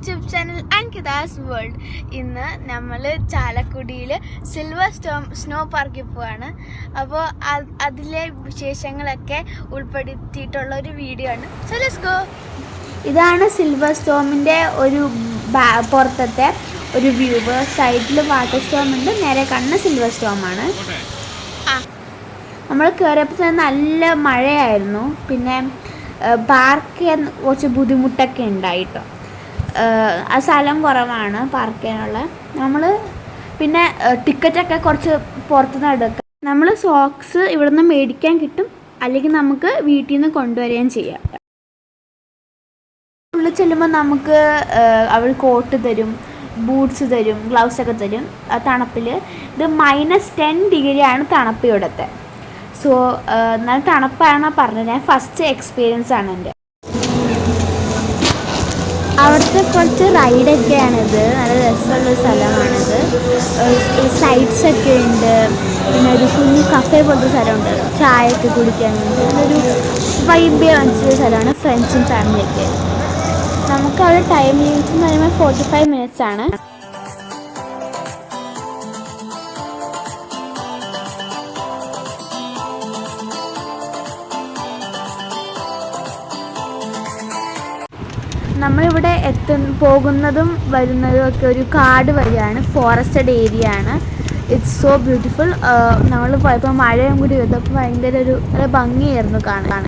YouTube channel അൻകിതാസ് world. ഇന്ന് നമ്മൾ ചാലക്കുടിയിൽ സിൽവർ സ്നോ പാർക്കിൽ പോവാണ്. അപ്പോൾ അതിലെ വിശേഷങ്ങളൊക്കെ ഉൾപ്പെടുത്തിയിട്ടുള്ള ഒരു വീഡിയോ ആണ്. So let's go. ഇതാണ് സിൽവർ സ്റ്റോമിൻ്റെ ഒരു പുറത്തത്തെ ഒരു വ്യൂ. സൈഡിൽ വാട്ടർ സ്റ്റോം ഉണ്ട്, നേരെ കാണുന്ന സിൽവർ സ്റ്റോമാണ്. നമ്മൾ കയറിയപ്പോൾ തന്നെ നല്ല മഴയായിരുന്നു. പിന്നെ പാർക്ക് ചെയ്യാൻ കുറച്ച് ബുദ്ധിമുട്ടൊക്കെ ഉണ്ടായിട്ടോ. ആ സ്ഥലം കുറവാണ് പാർക്ക് ചെയ്യാനുള്ള. നമ്മൾ പിന്നെ ടിക്കറ്റൊക്കെ കുറച്ച് പുറത്തുനിന്ന് എടുക്കാം. നമ്മൾ സോക്സ് ഇവിടെ നിന്ന് മേടിക്കാൻ കിട്ടും, അല്ലെങ്കിൽ നമുക്ക് വീട്ടിൽ നിന്ന് കൊണ്ടുവരികയും ചെയ്യാം. ഉള്ളിൽ ചെല്ലുമ്പോൾ നമുക്ക് അവർ കോട്ട് തരും, ബൂട്ട്സ് തരും, ഗ്ലൗസ് ഒക്കെ തരും തണുപ്പിൽ. ഇത് -10 ഡിഗ്രിയാണ് തണുപ്പ് ഇവിടുത്തെ. സോ നല്ല തണുപ്പാണെന്നാണ് പറഞ്ഞത്. ഞാൻ ഫസ്റ്റ് എക്സ്പീരിയൻസ് ആണ് എൻ്റെ. അവിടുത്തെ കുറച്ച് റൈഡൊക്കെയാണിത്. നല്ല രസമുള്ള സ്ഥലമാണിത്. സ്ലൈഡ്സൊക്കെ ഉണ്ട്. പിന്നെ ഒരു കുഞ്ഞു കഫേ പോലത്തെ സ്ഥലമുണ്ട്, ചായയൊക്കെ കുടിക്കാൻ വേണ്ടി. നല്ലൊരു വൈബ് കാണിച്ചൊരു സ്ഥലമാണ്. ഫ്രണ്ട്സും ഫാമിലിയൊക്കെ. നമുക്ക് അവിടെ ടൈം ലിമിറ്റ് എന്ന് പറയുമ്പോൾ 45 minutes ആണ്. നമ്മളിവിടെ പോകുന്നതും വരുന്നതും ഒക്കെ ഒരു കാട് വഴിയാണ്. ഫോറസ്റ്റഡ് ഏരിയ ആണ്. It's so beautiful. നമ്മൾ പോയപ്പോൾ മഴയും കൂടി വരുന്നപ്പോൾ ഭയങ്കര ഒരു ഭംഗിയായിരുന്നു കാണാൻ.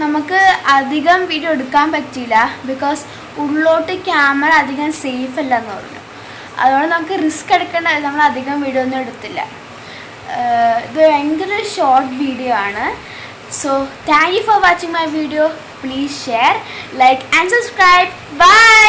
നമുക്ക് അധികം വീഡിയോ എടുക്കാൻ പറ്റിയില്ല, ബിക്കോസ് ഉള്ളോട്ട് ക്യാമറ അധികം സേഫ് അല്ലെന്ന് പറഞ്ഞു. അതുകൊണ്ട് നമുക്ക് റിസ്ക് എടുക്കേണ്ട, നമ്മൾ അധികം വീഡിയോ ഒന്നും എടുത്തില്ല. ഇത് ഭയങ്കര ഷോർട്ട് വീഡിയോ ആണ്. So thank you for watching my video. Please share, like and subscribe. By.